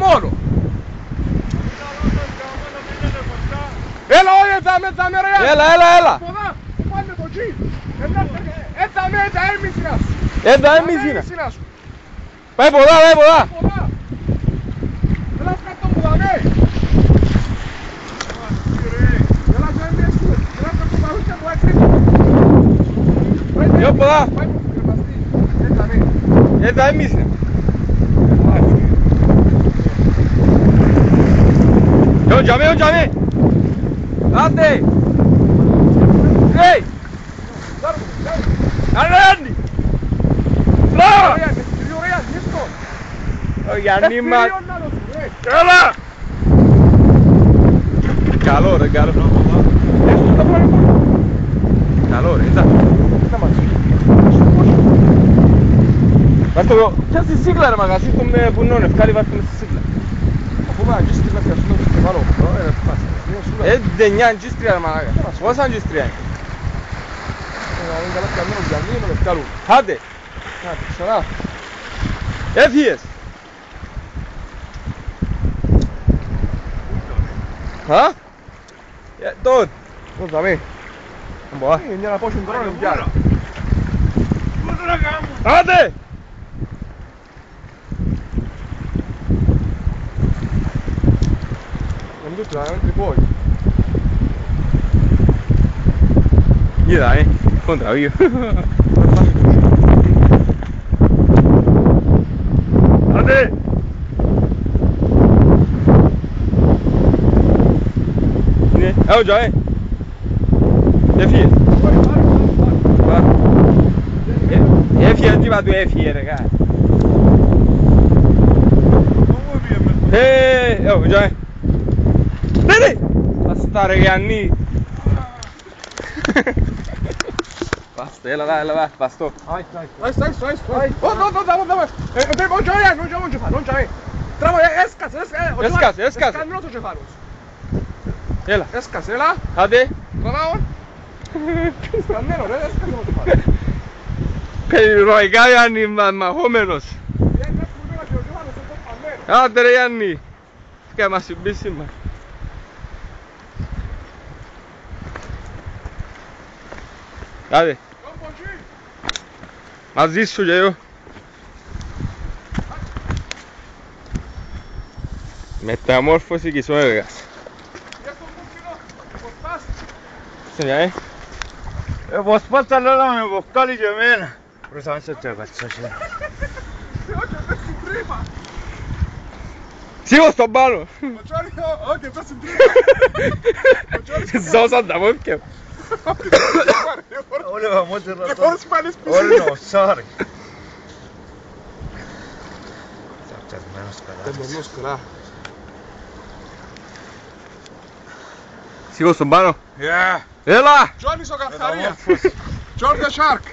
μόνο. Έλα, όχι, έτσι ρε. Έλα. Ποδά, που πάνε το τζι. Έτσι έμισινα σου. Έτσι έμισινα. σου. Πάει ποδά. Ποδά. Έλα, σκάτω μου δαμέ. Έλα, έμισου. Έλα, σκάτω παρούσια μου έτσι. Yo ποδά. Πάει που κρεβαστεί. Έτσι δαμέ. Έτσι έμισινα. Yo, llame. Άντε. Hey. Ανάνι. Λά. Ο Γιάννη μας. Έλα. Καλό ρε, καλό. Καλό ρε, είδα. Βάζ' το πιάσ' τη σίγλα ρε μαγαζί των βουνών, ευκάλει βάζ' το μες στη σίγλα. Αφού με αγγίστρια να πιάσουμε το κεφάλο. Δεν νιά αγγίστρια ρε μαγαζί. Πόσα αγγίστρια είναι. Είναι καλά πιαμένος για μήνυμα με ευκάλουν. Άντε. Ξανά. Έφυγες. Χα? Τον. Πώς δαμέ. Μποά. Είναι να πω στον χρόνο πια. Άντε. Non tutto, veramente poi. Είδα, κόντρα βίο. Άντε. Ναι, έλα, έφυγε. Έφυγε, τι είπα του έφυγε ρε γά. Έλα, ναι. Πάστα ρε Γιάννη. Πάστα, έλα, παστό. Άιστο. Non c'è. Τράβω, έσκασε. Σκανμένο το κεφάλος. Έλα. Έσκασε, έλα. Άντε. Τραβάω. Σκανμένο ρε, έσκασε το κεφάλος. Περιρροϊκά Γιάννη, μαχόμενος. Άντε ρε Γιάννη. Και μας συμπίσιμα. Άντε. Μαζί σου και εγώ. Μεταμόρφωση κισόεργας. Σε μια, Πως πάτσα λόλα με βοκτάλι και εμένα. Προς αν σε τσεβατσός. Σίγω στον πάνω. Όχι, πες στην τρύπα. Ζώσαν τα μόφια. Όλοι βαμότσες ρωτώ. Πώς πάλεις πίσω. Όλοι νοσάρι. Τσαρτσασμένος καλά. Τεμπερνός καλά. Σίγω στον πάνω. Yeah. Έλα. Johnny ο Καρχαρία. John the Shark.